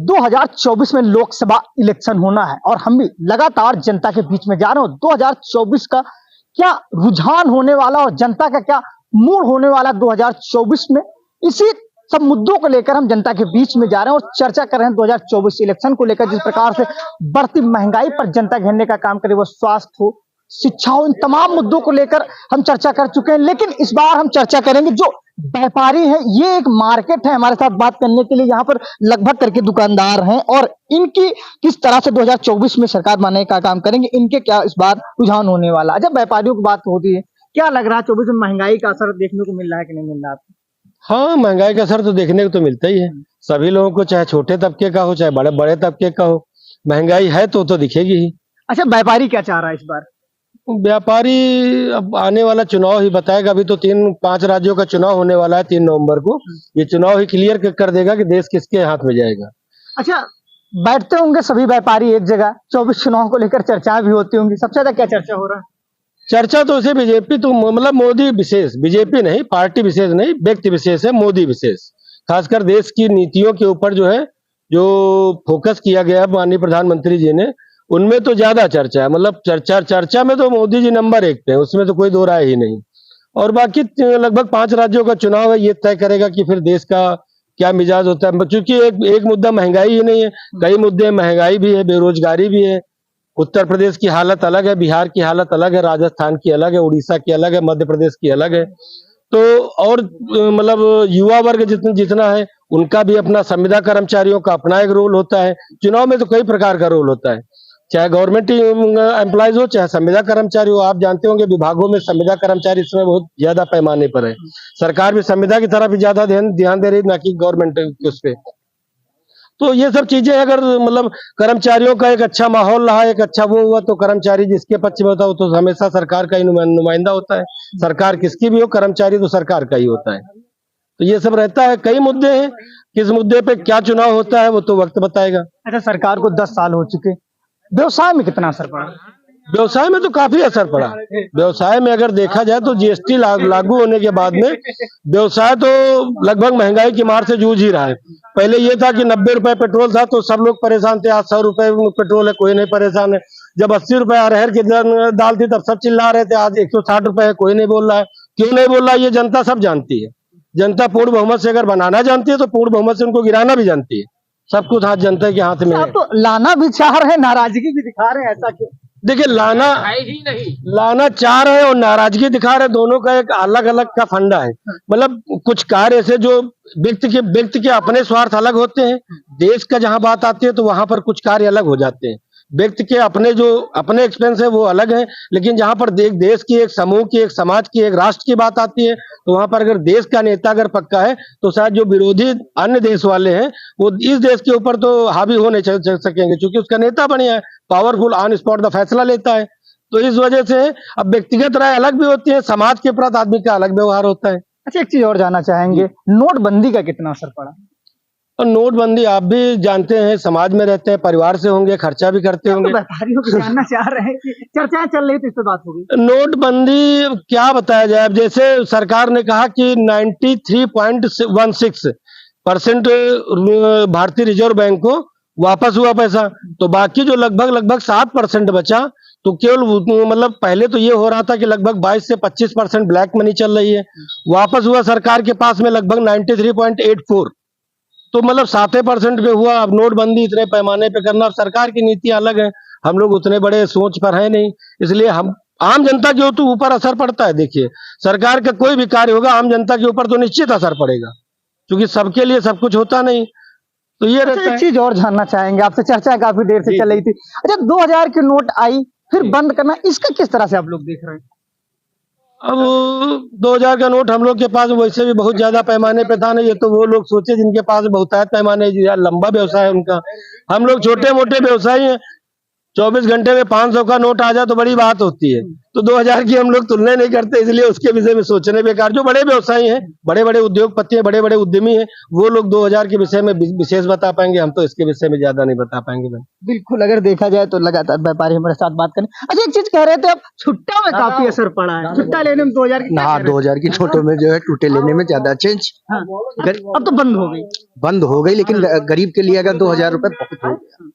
2024 में लोकसभा इलेक्शन होना है और हम भी लगातार जनता के बीच में जा रहे हैं। 2024 का क्या रुझान होने वाला और जनता का क्या मूड होने वाला 2024 में, इसी सब मुद्दों को लेकर हम जनता के बीच में जा रहे हैं और चर्चा कर रहे हैं 2024 इलेक्शन को लेकर। जिस प्रकार से बढ़ती महंगाई पर जनता घेरने का काम करे, वो स्वास्थ्य हो, शिक्षा हो, इन तमाम मुद्दों को लेकर हम चर्चा कर चुके हैं। लेकिन इस बार हम चर्चा करेंगे जो व्यापारी हैं, ये एक मार्केट है हमारे साथ बात करने के लिए। यहाँ पर लगभग करके दुकानदार हैं और इनकी किस तरह से 2024 में सरकार बनाने का काम करेंगे, इनके क्या इस बार रुझान होने वाला। जब व्यापारियों की बात होती है, क्या लग रहा है 24 में महंगाई का असर देखने को मिल रहा है कि नहीं मिल रहा है? हाँ, महंगाई का असर तो देखने को तो मिलता ही है सभी लोगों को, चाहे छोटे तबके का हो चाहे बड़े बड़े तबके का हो। महंगाई है तो दिखेगी ही। अच्छा, व्यापारी क्या चाह रहा है इस बार? व्यापारी अब आने वाला चुनाव ही बताएगा। अभी तो 3-5 राज्यों का चुनाव होने वाला है 3 नवंबर को। ये चुनाव ही क्लियर कर देगा कि देश किसके हाथ में जाएगा। अच्छा, बैठते होंगे सभी व्यापारी एक जगह, 24 चुनाव को लेकर चर्चा भी होती होंगी। सबसे ज्यादा क्या चर्चा हो रहा है? चर्चा तो उसे बीजेपी तो मतलब मोदी विशेष, बीजेपी नहीं, पार्टी विशेष नहीं, व्यक्ति विशेष है, मोदी विशेष। खासकर देश की नीतियों के ऊपर जो फोकस किया गया माननीय प्रधानमंत्री जी ने, उनमें तो ज्यादा चर्चा है। मतलब चर्चा में तो मोदी जी नंबर 1 पे है, उसमें तो कोई दो राय ही नहीं। और बाकी लगभग 5 राज्यों का चुनाव है, ये तय करेगा कि फिर देश का क्या मिजाज होता है। क्योंकि एक मुद्दा महंगाई ही नहीं है, कई मुद्दे, महंगाई भी है, बेरोजगारी भी है। उत्तर प्रदेश की हालत अलग है, बिहार की हालत अलग है, राजस्थान की अलग है, उड़ीसा की अलग है, मध्य प्रदेश की अलग है। तो और मतलब युवा वर्ग जितना है, उनका भी अपना, संविदा कर्मचारियों का अपना एक रोल होता है। चुनाव में तो कई प्रकार का रोल होता है, चाहे गवर्नमेंट एम्प्लॉयज हो चाहे संविदा कर्मचारी हो। आप जानते होंगे विभागों में संविदा कर्मचारी इस समय बहुत ज्यादा पैमाने पर है। सरकार भी संविदा की तरफ ज्यादा ध्यान दे रही, ना कि गवर्नमेंट उस पे। तो ये सब चीजें अगर मतलब कर्मचारियों का एक अच्छा माहौल रहा, एक अच्छा वो हुआ, तो कर्मचारी जिसके पक्ष में होता है वो तो हमेशा सरकार का ही नुमाइंदा होता है। सरकार किसकी भी हो, कर्मचारी तो सरकार का ही होता है। तो ये सब रहता है। कई मुद्दे हैं, किस मुद्दे पे क्या चुनाव होता है वो तो वक्त बताएगा। अच्छा, सरकार को 10 साल हो चुके, व्यवसाय में कितना असर पड़ा? व्यवसाय में तो काफी असर पड़ा। व्यवसाय में अगर देखा जाए तो जीएसटी लागू होने के बाद में व्यवसाय तो लगभग महंगाई की मार से जूझ ही रहा है। पहले ये था कि 90 रुपए पेट्रोल था तो सब लोग परेशान थे, आज 100 रुपए पेट्रोल है, कोई नहीं परेशान है। जब 80 रुपए अरहर की दाल थी तब सब चिल्ला रहे थे, आज 160 रुपए है, कोई नहीं बोल रहा है। क्यों नहीं बोल रहा है, ये जनता सब जानती है। जनता पूर्ण बहुमत से अगर बनाना जानती है तो पूर्ण बहुमत से उनको गिराना भी जानती है। सब कुछ हाथ जनता के हाथ में है। तो लाना भी चाह रहे हैं, नाराजगी भी दिखा रहे हैं, ऐसा क्यों? देखिए, लाना चाह रहे हैं और नाराजगी दिखा रहे हैं, दोनों का एक अलग अलग का फंडा है। मतलब कुछ कार्य ऐसे जो व्यक्ति के अपने स्वार्थ अलग होते हैं, देश का जहां बात आती है तो वहां पर कुछ कार्य अलग हो जाते हैं। व्यक्ति के अपने एक्सपेंस है वो अलग है, लेकिन जहां पर देश की, एक समूह की, एक समाज की, एक राष्ट्र की बात आती है तो वहां पर अगर देश का नेता अगर पक्का है तो शायद जो विरोधी अन्य देश वाले हैं वो इस देश के ऊपर तो हावी हो नहीं चल सकेंगे, क्योंकि उसका नेता बढ़िया है, पावरफुल, ऑन स्पॉट द फैसला लेता है। तो इस वजह से अब व्यक्तिगत राय अलग भी होती है, समाज के प्रति आदमी का अलग व्यवहार होता है। अच्छा, एक चीज और जानना चाहेंगे, नोटबंदी का कितना असर पड़ा? और नोटबंदी आप भी जानते हैं, समाज में रहते हैं, परिवार से होंगे, खर्चा भी करते होंगे। तो व्यापारियों को जानना चाह रहे हैं कि चर्चाएं चल रही थी, इस पे बात होगी। नोटबंदी क्या बताया जाए। अब जैसे सरकार ने कहा कि 93.16% भारतीय रिजर्व बैंक को वापस हुआ पैसा, तो बाकी जो लगभग 7% बचा, तो केवल मतलब पहले तो ये हो रहा था कि लगभग 22 से 25% ब्लैक मनी चल रही है, वापस हुआ सरकार के पास में लगभग 93.84, तो मतलब 7% पे हुआ। अब नोटबंदी इतने पैमाने पे करना, अब सरकार की नीति अलग है, हम लोग उतने बड़े सोच पर है नहीं, इसलिए हम आम जनता के तो ऊपर असर पड़ता है। देखिए, सरकार का कोई भी कार्य होगा आम जनता के ऊपर तो निश्चित असर पड़ेगा, क्योंकि सबके लिए सब कुछ होता नहीं। तो ये रहता है। एक चीज और जानना चाहेंगे आपसे, चर्चा काफी देर से चल रही थी। अच्छा, 2000 की नोट आई फिर बंद करना, इसका किस तरह से आप लोग देख रहे हैं? अब 2000 का नोट हम लोग के पास वैसे भी बहुत ज्यादा पैमाने पे था ना, ये तो वो लोग सोचे जिनके पास बहुतायत पैमाने, लंबा व्यवसाय है उनका। हम लोग छोटे मोटे व्यवसायी हैं, 24 घंटे में 500 का नोट आ जाए तो बड़ी बात होती है, तो 2000 की हम लोग तुलना नहीं करते, इसलिए उसके विषय में सोचने बेकार। जो बड़े व्यवसायी हैं, बड़े बड़े उद्योगपति हैं, बड़े बड़े उद्यमी हैं, वो लोग 2000 के विषय में विशेष बता पाएंगे, हम तो इसके विषय में ज्यादा नहीं बता पाएंगे। बिल्कुल, अगर देखा जाए तो लगातार व्यापारी हमारे साथ बात करें। अच्छा, एक चीज कह रहे थे, अब छुट्टा में काफी असर पड़ा है, छुट्टा लेने में 2000 की, हाँ 2000 की नोटों में जो है टूटे लेने में ज्यादा चेंज हाँ, अब तो बंद हो गई, लेकिन गरीब के लिए अगर 2000 रुपए बहुत हो गया।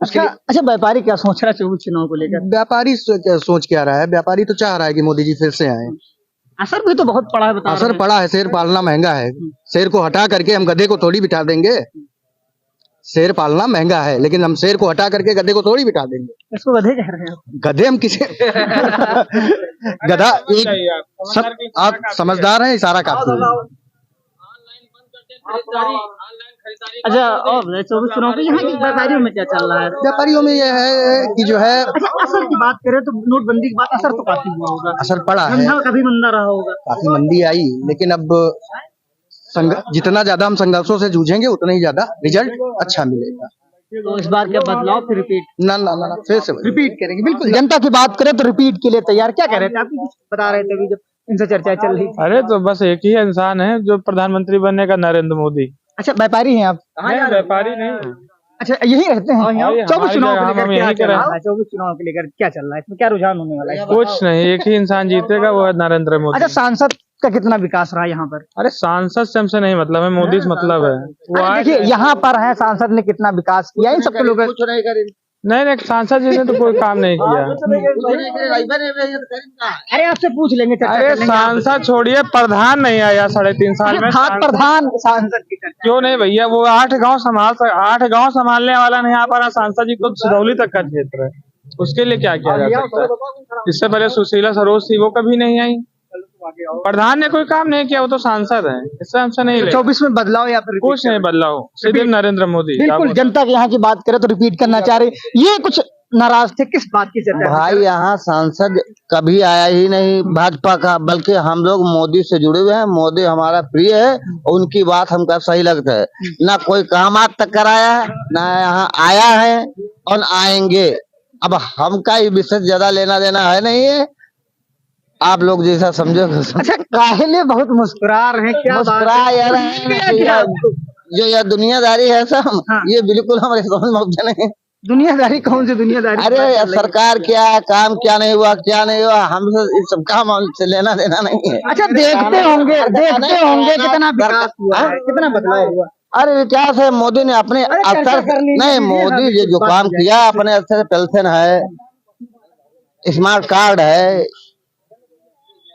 अच्छा, व्यापारी क्या सोच रहा है 24 चुनाव को लेकर? व्यापारी सोच क्या रहा है, व्यापारी तो चाह रहा है कि मोदी जी फिर से आए। असर भी तो बहुत पड़ा है, बता असर पड़ा है, शेर पालना महंगा है। शेर को हटा करके हम गधे को थोड़ी बिठा देंगे। शेर पालना महंगा है, लेकिन हम शेर को हटा करके गधे को थोड़ी बिठा देंगे। इसको गधे कह रहे हैं? गधे हम किसे गधा एक आप समझदार हैं, इशारा काफी है। अच्छा, और 24 चुनाव के यहाँ की व्यापारियों में क्या चल रहा है? व्यापारियों में यह है कि जो है, अच्छा, असर की बात करें तो नोटबंदी की बात, असर तो काफी हुआ होगा, असर पड़ा है, धंधा काफी मंदा रहा होगा, काफी मंदी आई, लेकिन अब जितना ज्यादा हम संघर्षों से जूझेंगे उतना ही ज्यादा रिजल्ट अच्छा मिलेगा। तो इस बार क्या बदलाव, फिर रिपीट? ना ना ना, फिर से रिपीट करेंगे। बिल्कुल, जनता की बात करें तो रिपीट के लिए तैयार। क्या कह रहे थे आप, कुछ बता रहे थे अभी जब इनसे चर्चा चल रही थी? अरे तो बस एक ही इंसान है जो प्रधानमंत्री बनेगा, नरेंद्र मोदी। अच्छा, व्यापारी हैं आप? नहीं, व्यापारी नहीं। अच्छा, यही रहते हैं? 24 चुनाव को लेकर क्या चल रहा है? 24 चुनाव को लेकर क्या चल रहा है, इसमें क्या रुझान होने वाला है? कुछ नहीं, एक ही इंसान जीतेगा, वो है नरेंद्र मोदी। अच्छा, सांसद का कितना विकास रहा यहाँ पर? अरे सांसद से हमसे नहीं मतलब है, मोदी से मतलब है। वो अरे देखिए, यहाँ पर है, सांसद ने कितना विकास किया, इन सबके लोग नहीं, सांसद जी ने तो कोई काम नहीं किया। अरे आपसे पूछ लेंगे, चर्चा अरे कर लेंगे। सांसद छोड़िए, प्रधान नहीं आया 3.5 साल में। प्रधान सांसद की चर्चा। क्यों नहीं भैया, वो 8 गांव संभालने वाला नहीं आ पा रहा। सांसद जी तो सिरौली तक का क्षेत्र है, उसके लिए क्या किया जा सकता है? इससे पहले सुशीला सरोज थी, वो कभी नहीं आई। प्रधान ने कोई काम नहीं किया, वो तो सांसद है, इससे हमसे नहीं ले। 24 में बदलाव या फिर कुछ नहीं बदलाव, सिर्फ नरेंद्र मोदी। बिल्कुल, जनता के यहाँ की बात करें तो रिपीट करना चाह रहे, ये कुछ नाराज थे, किस बात की चर्चा? भाई, यहाँ सांसद कभी आया ही नहीं भाजपा का, बल्कि हम लोग मोदी से जुड़े हुए हैं। मोदी हमारा प्रिय है, उनकी बात हमको सही लगता है। ना कोई काम आज तक कराया है, ना यहाँ आया है और आएंगे। अब हमका ये विषय ज्यादा लेना देना है नहीं है, आप लोग जैसा समझो। अच्छा, काहिले बहुत मुस्कुरा रहे हैं, क्या मुस्कुरा यार, जो यह दुनियादारी है सब, ये बिल्कुल हमारे समझ में आता नहीं। दुनियादारी? कौन सी दुनियादारी? अरे सरकार क्या है, काम क्या नहीं हुआ, क्या नहीं हुआ, हमसे इस सब काम हमसे लेना देना नहीं है। अच्छा, देखते होंगे कितना विकास हुआ है, कितना बदलाव हुआ। अरे विकास है, मोदी ने अपने स्तर नहीं, मोदी जी जो काम किया अपने स्तर से, पेंशन है, स्मार्ट कार्ड है,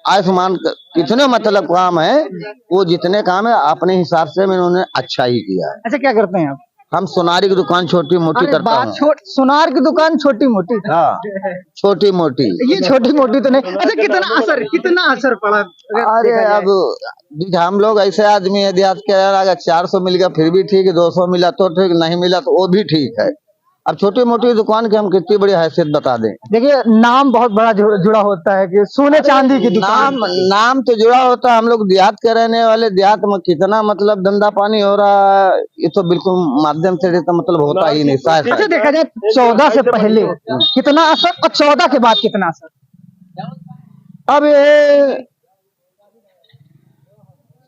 आयुष्मान, कितने मतलब काम है, वो जितने काम है अपने हिसाब से इन्होंने अच्छा ही किया है। अच्छा, क्या करते हैं आप? हम सोनारी की दुकान छोटी मोटी करता हूँ। सोनार की दुकान छोटी मोटी? हाँ, छोटी मोटी। ये छोटी मोटी तो नहीं। अच्छा, कितना असर पड़ा? अरे अब हम लोग ऐसे आदमी है देहात के, अगर 400 मिल गया फिर भी ठीक है, 200 मिला तो ठीक, नहीं मिला तो वो भी ठीक है। अब छोटी मोटी दुकान की हम कितनी बड़ी हैसियत बता दें। देखिए, नाम बहुत बड़ा जुड़ा होता है कि सोने चांदी की दुकान। नाम तो जुड़ा होता है, हम लोग देहात के रहने वाले, देहात में कितना मतलब धंधा पानी हो रहा है, ये तो बिल्कुल माध्यम से तो मतलब होता ही नहीं। अच्छा, देखा जाए 14 से पहले कितना असर और 14 के बाद कितना असर? अब ये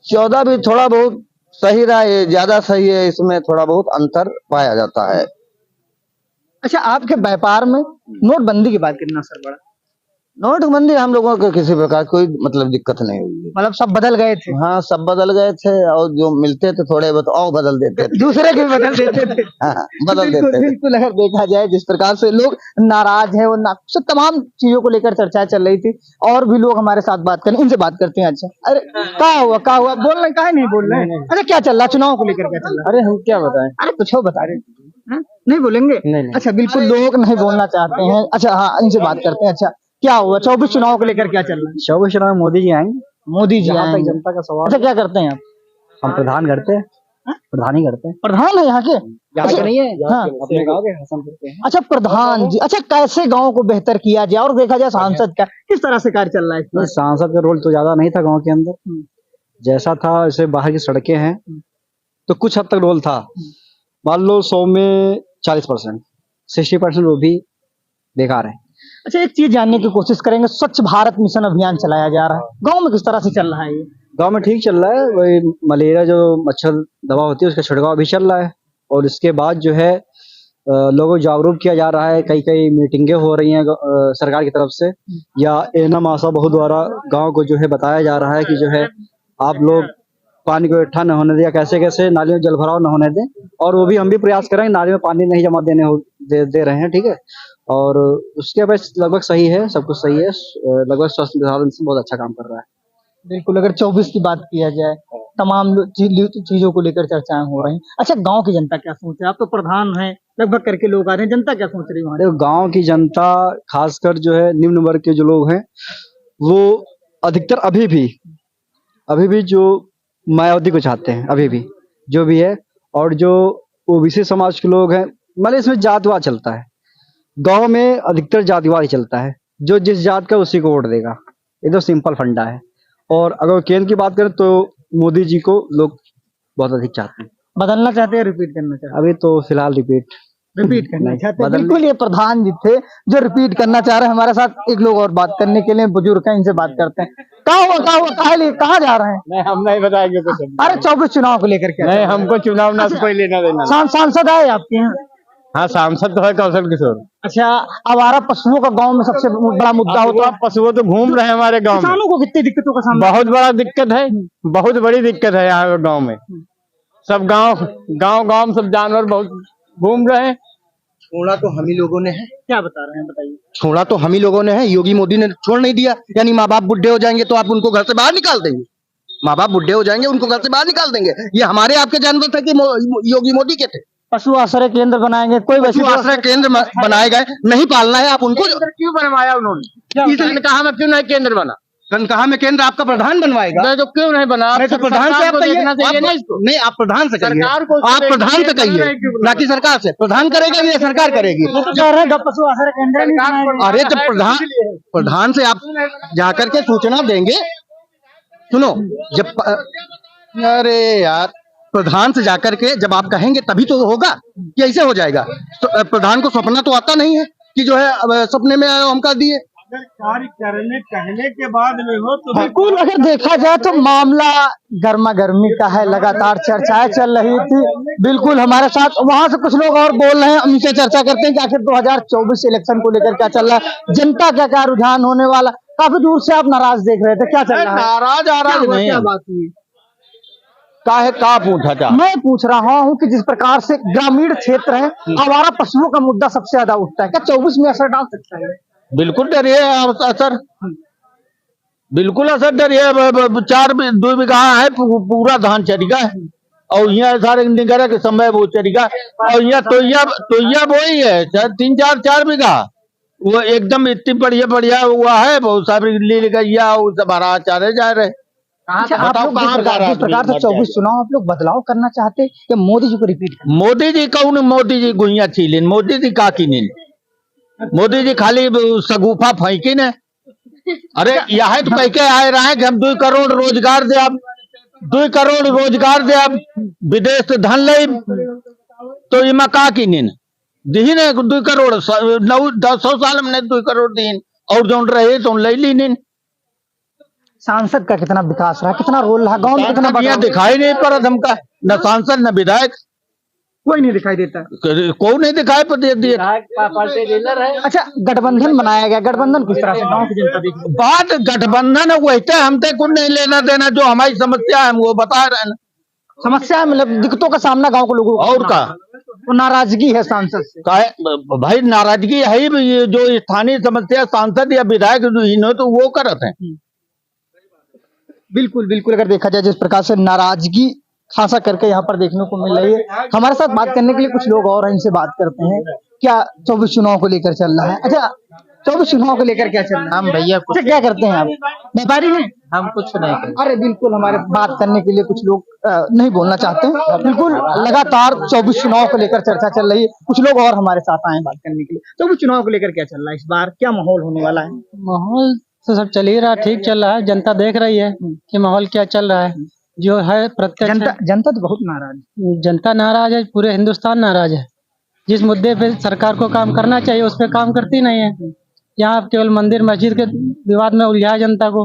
14 भी थोड़ा बहुत सही रहा है, ज्यादा सही है, इसमें थोड़ा बहुत अंतर पाया जाता है। अच्छा, आपके व्यापार में नोटबंदी के बाद कितना असर पड़ा? नोटबंदी हम लोगों को किसी प्रकार कोई मतलब दिक्कत नहीं हुई। मतलब सब बदल गए थे? हाँ, सब बदल गए थे, और जो मिलते थे थोड़े बहुत और बदल देते थे, दूसरे के बदल देते थे। हाँ, बदल देते थे। बिल्कुल, अगर देखा जाए जिस प्रकार से लोग नाराज है, और सब तमाम चीजों को लेकर चर्चा चल रही थी, और भी लोग हमारे साथ बात करें, इनसे बात करते हैं। अच्छा, अरे क्या हुआ बोल रहे, काहे नहीं बोल रहे? अच्छा, क्या चल रहा चुनाव को लेकर, क्या चल रहा? अरे हम क्या बताएं? अरे कुछ बता रहे, नहीं बोलेंगे? नहीं। अच्छा, बिल्कुल लोग नहीं बोलना चाहते हैं। अच्छा, हाँ, इनसे बात करते हैं। अच्छा, क्या हुआ 24 चुनाव को लेकर, क्या चल रहा है? 24 चुनाव में मोदी जी आएंगे। मोदी जी आएंगे? जनता का सवाल। अच्छा, क्या करते हैं आप? हम प्रधान करते हैं, प्रधान ही करते हैं। प्रधान है यहाँ के? अच्छा, नहीं है, हाँ, अपने गाँव के हसनपुर के हैं। अच्छा, प्रधान जी। अच्छा, कैसे गांव को बेहतर किया जाए, और देखा जाए सांसद का किस तरह से कार्य चल रहा है? सांसद का रोल तो ज्यादा नहीं था गांव के अंदर, जैसा था ऐसे बाहर की सड़कें हैं तो कुछ हद तक रोल था। मान लो 100 में 40%, 60% वो भी बेकार है। अच्छा, एक चीज जानने की कोशिश करेंगे, स्वच्छ भारत मिशन अभियान चलाया जा रहा है गांव में, किस तरह से चल रहा है ये? गांव में ठीक चल रहा है, वही मलेरिया जो मच्छर दवा होती है उसका छिड़काव भी चल रहा है, और इसके बाद जो है लोगों को जागरूक किया जा रहा है। कई कई मीटिंगें हो रही हैं सरकार की तरफ से, या एनम आशा बहु द्वारा गांव को जो है बताया जा रहा है कि जो है आप लोग पानी को इकट्ठा न होने दें, या कैसे कैसे नालियों में जल भराव न होने दें, और वो भी हम भी प्रयास करेंगे, नाली में पानी नहीं जमा दे रहे हैं, ठीक है। और उसके बाद लगभग सही है, सब कुछ सही है, लगभग स्वास्थ्य विभाग से बहुत अच्छा काम कर रहा है। बिल्कुल, अगर 24 की बात किया जाए, तमाम चीजों को लेकर चर्चाएं हो रही हैं। अच्छा, गांव की जनता क्या सोच है? आप तो प्रधान हैं, लगभग करके लोग आ रहे हैं, जनता क्या सोच रही है वहाँ? देखो, गांव की जनता खासकर जो है निम्न वर्ग के जो लोग हैं, वो अधिकतर अभी भी जो मायावती को चाहते हैं, अभी भी जो भी है। और जो ओबीसी समाज के लोग हैं, मतलब इसमें जातिवाद चलता है, गांव में अधिकतर जातिवाद ही चलता है, जो जिस जात का उसी को वोट देगा, ये तो सिंपल फंडा है। और अगर केंद्र की बात करें तो मोदी जी को लोग बहुत अधिक चाहते हैं। बदलना चाहते हैं, रिपीट करना चाहते हैं? अभी तो फिलहाल रिपीट करना चाहते हैं। बदलने- बिल्कुल, ये प्रधान जी थे जो रिपीट करना चाह रहे हैं। हमारे साथ एक लोग और बात करने के लिए बुजुर्ग हैं, इनसे बात करते हैं। कहाँ जा रहे हैं? नहीं, हम नहीं बताएंगे कुछ। अरे 24 चुनाव को लेकर क्या? नहीं, हमको चुनाव ना कोई लेना देना। सांसद आए आपके यहाँ? हाँ, सांसद तो है कौशल किशोर। अच्छा, आवारा पशुओं का गांव में सबसे बड़ा मुद्दा होता है। पशुओं तो घूम रहे हैं हमारे गांव में, किसानों को कितनी दिक्कतों का सामना? बहुत बड़ा दिक्कत है, बहुत बड़ी दिक्कत है यहाँ गांव में। सब गांव सब जानवर बहुत घूम रहे हैं। छोड़ा तो हम ही लोगों ने है। क्या बता रहे हैं, बताइए। छोड़ा तो हम ही लोगों ने है, योगी मोदी ने छोड़ नहीं दिया। यानी माँ बाप बुढ़े हो जाएंगे तो आप उनको घर से बाहर निकाल देंगे, माँ बाप बुढ़े हो जाएंगे उनको घर से बाहर निकाल देंगे। ये हमारे आपके जानवर थे कि योगी मोदी के थे? पशु आश्रय केंद्र बनाएंगे, कोई पशु आश्रय केंद्र बनाए गए, नहीं पालना है आप उनको। क्यों बनवाया उन्होंने? इसलिए कहा मैं क्यों नहीं केंद्र बना? कहा में केंद्र आपका प्रधान बनवाएगा। नहीं तो क्यों नहीं बना? नहीं तो प्रधान से आप कहिए, नहीं आप प्रधान से कहिए, आप प्रधान से कहिए, ना कि सरकार से। प्रधान करेगा ये सरकार करेगी। पशु आश्रय केंद्र अरे जब प्रधान से आप जाकर के सूचना देंगे, सुनो, जब अरे यार, प्रधान से जाकर के जब आप कहेंगे तभी तो होगा, कि ऐसे हो जाएगा? तो प्रधान को सपना तो आता नहीं है कि जो है सपने में आया हम कर दिए। कार्य कहने के बाद में हो तो बिल्कुल, अगर देखा जाए तो मामला गर्मा गर्मी का है, लगातार चर्चाएं चल रही थी। बिल्कुल, हमारे साथ वहां से कुछ लोग और बोल रहे हैं, उनसे चर्चा करते हैं कि आखिर 2024 इलेक्शन को लेकर क्या चल रहा है, जनता का क्या रुझान होने वाला। काफी दूर से आप नाराज देख रहे थे, क्या चल रहा है? नाराज नहीं, क्या बात हुई? का पूछा था? मैं पूछ रहा हूँ कि जिस प्रकार से ग्रामीण क्षेत्र है, आवारा पशुओं का मुद्दा सबसे ज्यादा उठता है, क्या 24 में असर डाल सकता है? बिल्कुल डरिए असर, बिल्कुल असर डरिए। 2 बीघा है, पूरा धान चढ़ेगा, और यहाँ सारे निगरा के समय वो चढ़ेगा, और यहाँ तोइया बोई है 4 बीघा, वो एकदम इतनी बढ़िया हुआ है, बहुत सारी ली गैया वो सब हरा चारे जा रहे। अच्छा, आप लोग जिस प्रकार से 24 चुनाव आप लोग बदलाव करना चाहते हैं या मोदी जी को रिपीट करना? मोदी जी कौन? मोदी जी गुइया छीलिन, मोदी जी का किनिन, मोदी जी खाली सगुफा फेंकी ने। अरे यहाँ तो कह के आए रहे कि हम 2 करोड़ रोजगार दे, अब 2 करोड़ रोजगार दे, अब विदेश से धन ले, तो इमा का किनिन दीन 2 करोड़ 900 साल में 2 करोड़ दीन, और जो रहे तो ले लीन। सांसद का कितना विकास रहा, कितना रोल रहा गांव में, कितना यहाँ दिखाई नहीं पड़ा हमका, न सांसद न विधायक, कोई नहीं दिखाई देता। कौन नहीं दिखाई दिया। अच्छा, गठबंधन बनाया गया, गठबंधन किस तरह से गांव की जनता देख रही है? बात गठबंधन वैसे हमसे कुछ नहीं लेना देना, जो हमारी समस्या है हम वो बता रहे हैं। समस्या मतलब दिक्कतों का सामना गांव के लोगों को और का वो नाराजगी है सांसद से। भाई नाराजगी है ही, ये जो स्थानीय समस्या सांसद या विधायक जो तो वो करते हैं। बिल्कुल बिल्कुल, अगर देखा जाए जिस प्रकार से नाराजगी खासा करके यहाँ पर देखने को मिल रही है। हमारे साथ बात करने के लिए कुछ लोग और हैं, इनसे बात करते हैं। क्या 24 चुनाव को लेकर चल रहा है? अच्छा, 24 चुनाव को लेकर क्या चल रहा है? हम भैया अच्छा, क्या करते हैं आप? व्यापारी हैं? हम कुछ नहीं करते। अरे बिल्कुल, हमारे बात करने के लिए कुछ लोग नहीं बोलना चाहते हैं। बिल्कुल, लगातार 24 चुनाव को लेकर चर्चा चल रही है। कुछ लोग और हमारे साथ आए बात करने के लिए। 24 चुनाव को लेकर क्या चल रहा है, इस बार क्या माहौल होने वाला है? माहौल तो सब चल ही रहा, ठीक चल रहा है। जनता देख रही है कि माहौल क्या चल रहा है, जो है प्रत्यक्ष जनता तो बहुत नाराज है। जनता नाराज है, पूरे हिंदुस्तान नाराज है। जिस मुद्दे पे सरकार को काम करना चाहिए उस पर काम करती नहीं है। यहाँ केवल मंदिर मस्जिद के विवाद में उलझा है जनता को,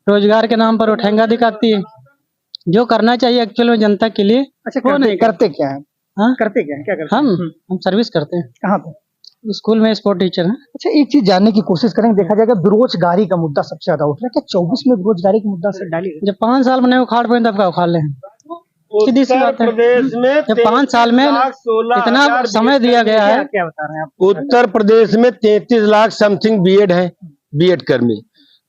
रोजगार के नाम पर वो ठेंगा दिखाती है। जो करना चाहिए एक्चुअल में जनता के लिए अच्छा, वो नहीं करते क्या है? हाँ? करते क्या है? क्या करते हम सर्विस करते हैं, कहाँ पे? स्कूल में स्पोर्ट टीचर हैं। अच्छा, एक चीज जानने की कोशिश करेंगे, देखा जाएगा बेरोजगारी का मुद्दा सबसे ज्यादा उठ रहा है, क्या 24 में बेरोजगारी का मुद्दा से डाली? जब 5 साल में नहीं उखाड़ पाए तब का उखाड़ ले। सीधी सी बात है, प्रदेश में जब 5 साल में इतना समय दिया गया है। क्या बता रहे हैं आप? उत्तर प्रदेश में 33 लाख समथिंग बीएड है, बीएड कर्मी।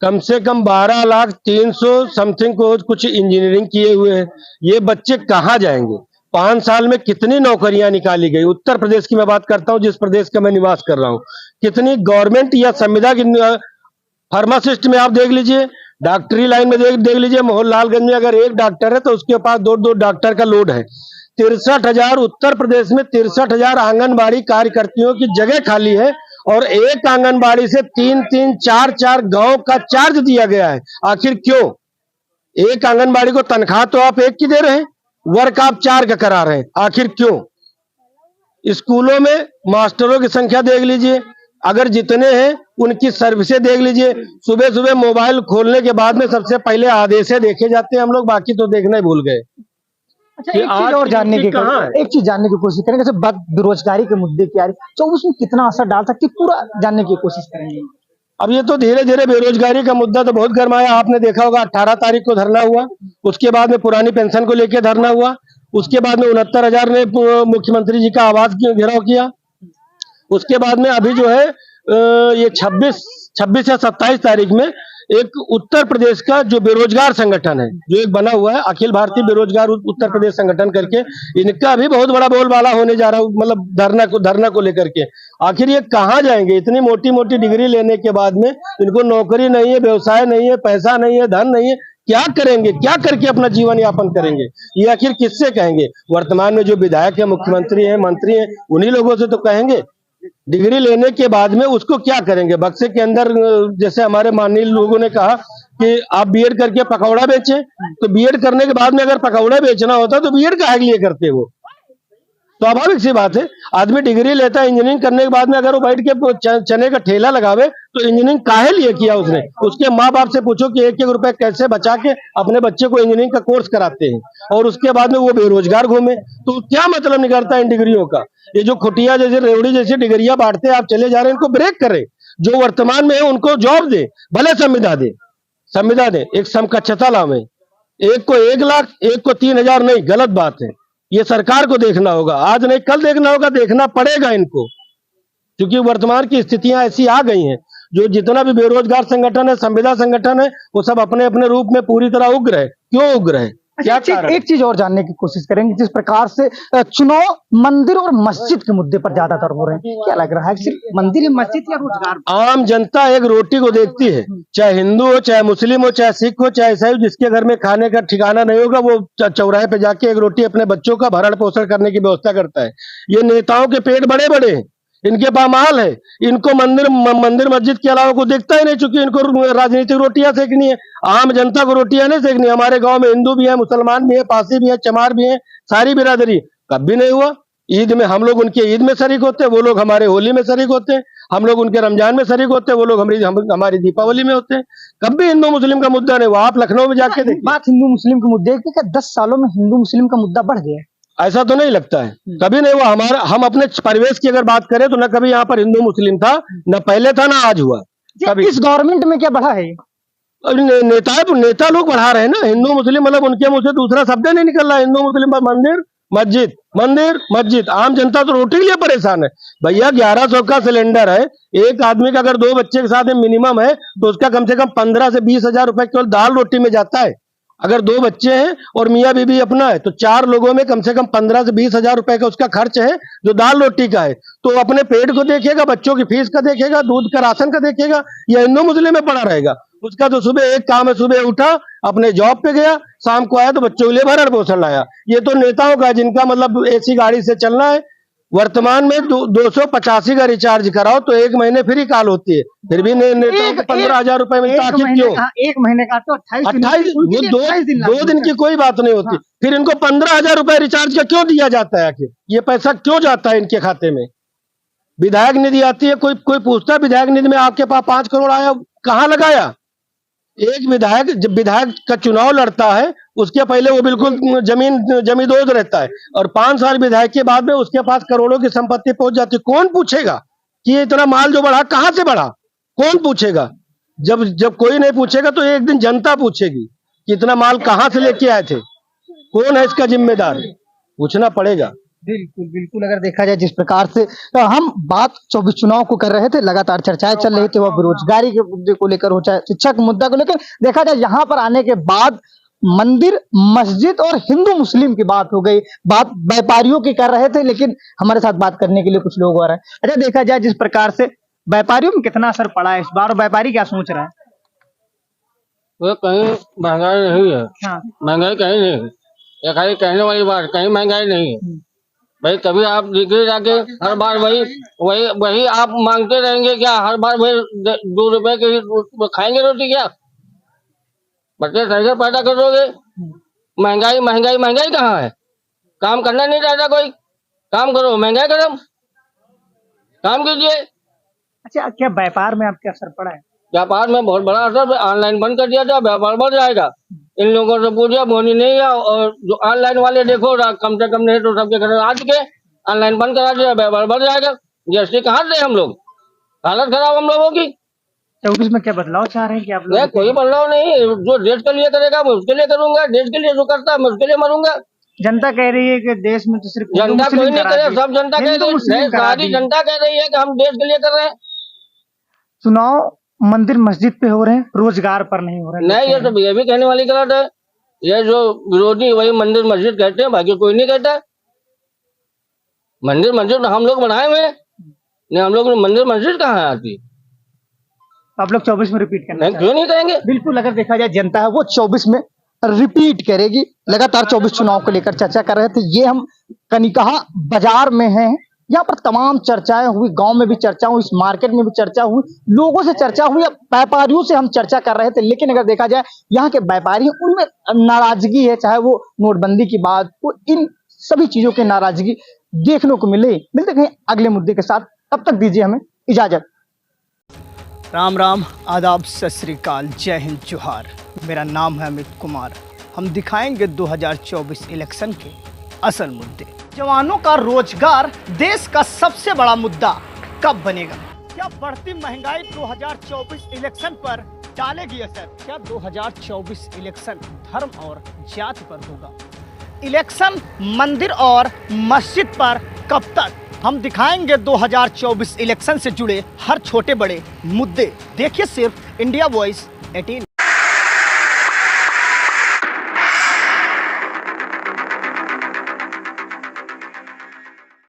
कम से कम 12,300,000 समथिंग को कुछ इंजीनियरिंग किए हुए हैं। ये बच्चे कहाँ जाएंगे? 5 साल में कितनी नौकरियां निकाली गई? उत्तर प्रदेश की मैं बात करता हूँ, जिस प्रदेश का मैं निवास कर रहा हूँ। कितनी गवर्नमेंट या संविदा की, फार्मासिस्ट में आप देख लीजिए, डॉक्टरी लाइन में देख लीजिए, मोहनलालगंज में अगर एक डॉक्टर है तो उसके पास दो डॉक्टर का लोड है। 63,000 उत्तर प्रदेश में 63,000 आंगनबाड़ी कार्यकर्तियों की जगह खाली है और एक आंगनबाड़ी से 3-3, 4-4 गांव का चार्ज दिया गया है। आखिर क्यों? एक आंगनबाड़ी को तनख्वाह तो आप एक की दे रहे हैं, वर्क आप 4 का करा रहे हैं। आखिर क्यों? स्कूलों में मास्टरों की संख्या देख लीजिए, अगर जितने हैं उनकी सर्विसें देख लीजिए। सुबह सुबह मोबाइल खोलने के बाद में सबसे पहले आदेश देखे जाते हैं हम लोग, बाकी तो देखना ही भूल गए। अच्छा, एक चीज और जानने की एक चीज जानने की कोशिश करेंगे, जैसे बेरोजगारी के मुद्दे की आ रही, 24 में कितना असर डाल सकती है, पूरा जानने की कोशिश करेंगे। अब ये तो धीरे धीरे बेरोजगारी का मुद्दा तो बहुत गर्माया। आपने देखा होगा 18 तारीख को धरना हुआ, उसके बाद में पुरानी पेंशन को लेकर धरना हुआ, उसके बाद में 69,000 ने मुख्यमंत्री जी का आवास घेराव किया। उसके बाद में अभी जो है ये 26 या 27 तारीख में एक उत्तर प्रदेश का जो बेरोजगार संगठन है, जो एक बना हुआ है अखिल भारतीय बेरोजगार उत्तर प्रदेश संगठन करके, इनका भी बहुत बड़ा बोलबाला होने जा रहा है, मतलब धरना को लेकर के। आखिर ये कहाँ जाएंगे? इतनी मोटी मोटी डिग्री लेने के बाद में इनको नौकरी नहीं है, व्यवसाय नहीं है, पैसा नहीं है, धन नहीं है, क्या करेंगे? क्या करके अपना जीवन यापन करेंगे? ये आखिर किससे कहेंगे? वर्तमान में जो विधायक है, मुख्यमंत्री है, मंत्री है, उन्हीं लोगों से तो कहेंगे। डिग्री लेने के बाद में उसको क्या करेंगे? बक्से के अंदर, जैसे हमारे माननीय लोगों ने कहा कि आप बीएड करके पकौड़ा बेचें, तो बीएड करने के बाद में अगर पकौड़ा बेचना होता तो बीएड काहे लिए करते हो? स्वाभाविक सी बात है, आदमी डिग्री लेता है इंजीनियरिंग करने के बाद में, अगर वो बैठ के चने का ठेला लगावे तो इंजीनियरिंग काहे लिए किया उसने? उसके माँ बाप से पूछो कि 1-1 रुपए कैसे बचा के अपने बच्चे को इंजीनियरिंग का कोर्स कराते हैं, और उसके बाद में वो बेरोजगार घूमे, तो क्या मतलब निकलता है इन डिग्रियों का? ये जो खुटिया जैसे रेवड़ी जैसी डिग्रियां बांटते आप चले जा रहे हैं, इनको ब्रेक करें। जो वर्तमान में है उनको जॉब दे, भले संविदा दे, एक समकक्षता लावे। एक को 1 लाख, एक को 3,000 नहीं, गलत बात है। ये सरकार को देखना होगा, आज नहीं कल देखना होगा, देखना पड़ेगा इनको, क्योंकि वर्तमान की स्थितियां ऐसी आ गई हैं। जो जितना भी बेरोजगार संगठन है, संविदा संगठन है, वो सब अपने अपने रूप में पूरी तरह उग्र है। क्यों उग्र है? क्या एक चीज और जानने की कोशिश करेंगे, जिस प्रकार से चुनाव मंदिर और मस्जिद के मुद्दे पर ज्यादातर हो रहे हैं, क्या लग रहा है सिर्फ मंदिर मस्जिद या रोजगार? आम जनता एक रोटी को देखती है, चाहे हिंदू हो, चाहे मुस्लिम हो, चाहे सिख हो, चाहे ईसाई हो, जिसके घर में खाने का ठिकाना नहीं होगा वो चौराहे पे जाके एक रोटी अपने बच्चों का भरण पोषण करने की व्यवस्था करता है। ये नेताओं के पेट बड़े बड़े हैं, इनके पास माल है, इनको मंदिर मस्जिद के अलावा कुछ दिखता ही नहीं, चूंकि इनको राजनीतिक रोटियां सेकनी है, आम जनता को रोटियां नहीं सेकनी। हमारे गांव में हिंदू भी है, मुसलमान भी है, पासी भी है, चमार भी है, सारी बिरादरी। कभी नहीं हुआ। ईद में हम लोग उनके ईद में शरीक होते हैं, वो लोग हमारे होली में शरीक होते हैं, हम लोग उनके रमजान में शरीक होते हैं, वो लोग हमारी दीपावली में होते हैं। कभी हिंदू मुस्लिम का मुद्दा नहीं हुआ। आप लखनऊ में जाके देखिए, बात हिंदू मुस्लिम के मुद्दे की, क्या 10 सालों में हिंदू मुस्लिम का मुद्दा बढ़ गया? ऐसा तो नहीं लगता है, कभी नहीं हुआ। हम अपने परिवेश की अगर बात करें तो न कभी यहाँ पर हिंदू मुस्लिम था, न पहले था, न आज हुआ कभी। इस गवर्नमेंट में क्या बढ़ा है? नेता लोग बढ़ा रहे हैं ना, हिंदू मुस्लिम, मतलब उनके मुंह से दूसरा शब्द नहीं निकल रहा। हिंदू मुस्लिम पर मंदिर मस्जिद। आम जनता तो रोटी के लिए परेशान है भैया। 1100 का सिलेंडर है, एक आदमी का अगर 2 बच्चे के साथ मिनिमम है तो उसका कम से कम 15 से 20,000 रुपए केवल दाल रोटी में जाता है। अगर 2 बच्चे हैं और मियाँ बीबी अपना है तो 4 लोगों में कम से कम 15 से 20,000 रुपए का उसका खर्च है, जो दाल रोटी का है। तो अपने पेट को देखेगा, बच्चों की फीस का देखेगा, दूध का राशन का देखेगा, या हिंदू मुस्लिम में पड़ा रहेगा? उसका तो सुबह एक काम है, सुबह उठा अपने जॉब पे गया, शाम को आया तो बच्चों के लिए भरण पोषण लाया। ये तो नेताओं का, जिनका मतलब ऐसी गाड़ी से चलना है। वर्तमान में 285 का रिचार्ज कराओ तो 1 महीने फ्री कॉल होती है, फिर भी नेताओं को 15,000 रुपए मिलता है। आखिर क्यों? 1 महीने का तो 28 दो दिन की कोई बात नहीं होती। फिर इनको 15,000 रुपए रिचार्ज का क्यों दिया जाता है? आखिर ये पैसा क्यों जाता है इनके खाते में? विधायक निधि आती है, कोई पूछता है विधायक निधि में आपके पास 5 करोड़ आया, कहाँ लगाया? एक विधायक जब विधायक का चुनाव लड़ता है उसके पहले वो बिल्कुल जमींदोज रहता है, और 5 साल विधायक के बाद में उसके पास करोड़ों की संपत्ति पहुंच जाती है। कौन पूछेगा कि ये इतना माल जो बढ़ा कहाँ से बढ़ा? कौन पूछेगा? जब कोई नहीं पूछेगा तो एक दिन जनता पूछेगी कि इतना माल कहाँ से लेके आए थे, कौन है इसका जिम्मेदार? पूछना पड़ेगा। बिल्कुल बिल्कुल। अगर देखा जाए जिस प्रकार से हम बात 24 चुनाव को कर रहे थे, लगातार चर्चाएं चल रही थी, वह बेरोजगारी के मुद्दे को लेकर हो चाहे शिक्षा के मुद्दा को लेकर, देखा जाए यहाँ पर आने के बाद मंदिर मस्जिद और हिंदू मुस्लिम की बात हो गई, बात व्यापारियों की कर रहे थे, लेकिन हमारे साथ बात करने के लिए कुछ लोग आ रहे हैं। अच्छा, देखा जाए जिस प्रकार से व्यापारियों में कितना असर पड़ा है इस बार, और व्यापारी क्या सोच रहा है? वो कहीं महंगाई नहीं है। हाँ। महंगाई कहीं नहीं है, ये खाली कहने वाली बात, कहीं महंगाई नहीं है भाई। कभी आप दिखे जाके हर बार वही आप मांगते रहेंगे क्या? हर बार वही 2 रुपए के खाएंगे रोटी क्या? बच्चे सही पैदा करोगे? महंगाई महंगाई महंगाई कहाँ है? काम करना नहीं चाहता कोई, काम करो, महंगाई करो, काम कीजिए। अच्छा, क्या व्यापार में आपके असर पड़ा है? व्यापार में बहुत बड़ा असर, ऑनलाइन बंद कर दिया था, व्यापार बढ़ जाएगा। इन लोगों से पूछिए, बोनी नहीं है, और जो ऑनलाइन वाले देखो कम से कम नहीं तो सबके घर आज के ऑनलाइन बंद करा दिया, व्यापार बढ़ जाएगा। जीएसटी कहाँ से हम लोग, हालत खराब हम लोगों की। 24 में क्या बदलाव चाह रहे हैं कि आप लोग? कोई बदलाव नहीं, जो देश के लिए करेगा मैं उसके लिए करूंगा, देश के लिए जो करता है मैं उसके लिए मरूंगा। जनता कह रही है कि देश में तो सिर्फ हिंदू जनता मुस्लिम कोई नहीं करा करे, दी। सब जनता कह हिंदू रही मुस्लिम है, करा सारी दी। जनता कह रही है कि हम देश के लिए कर रहे हैं। चुनाव मंदिर मस्जिद पे हो रहे हैं, रोजगार पर नहीं हो रहे। नहीं, ये तो ये भी कहने वाली गलत है। ये जो विरोधी वही मंदिर मस्जिद कहते हैं, बाकी कोई नहीं कहता। मंदिर मस्जिद हम लोग बनाए हुए नहीं, हम लोग मंदिर मस्जिद कहाँ है आती? आप लोग 24 में रिपीट करना क्यों नहीं कहेंगे? बिल्कुल। अगर देखा जाए जनता है वो 24 में रिपीट करेगी। लगातार 24 चुनाव को लेकर चर्चा कर रहे थे। ये हम कनिकहा बाजार में हैं, यहाँ पर तमाम चर्चाएं हुई, गांव में भी चर्चा हुई, इस मार्केट में भी चर्चा हुई, लोगों से चर्चा हुई, व्यापारियों से हम चर्चा कर रहे थे। लेकिन अगर देखा जाए यहाँ के व्यापारी, उनमें नाराजगी है, चाहे वो नोटबंदी की बात हो, इन सभी चीजों की नाराजगी देखने को मिलते कहीं अगले मुद्दे के साथ। तब तक दीजिए हमें इजाजत। राम राम, आदाब, सत श्री अकाल, जय हिंद, जोहार। मेरा नाम है अमित कुमार। हम दिखाएंगे 2024 इलेक्शन के असल मुद्दे। जवानों का रोजगार देश का सबसे बड़ा मुद्दा कब बनेगा? क्या बढ़ती महंगाई 2024 इलेक्शन पर डालेगी असर? क्या 2024 इलेक्शन धर्म और जाति पर होगा? इलेक्शन मंदिर और मस्जिद पर कब तक? हम दिखाएंगे 2024 इलेक्शन से जुड़े हर छोटे बड़े मुद्दे। देखिए सिर्फ इंडिया वॉइस 18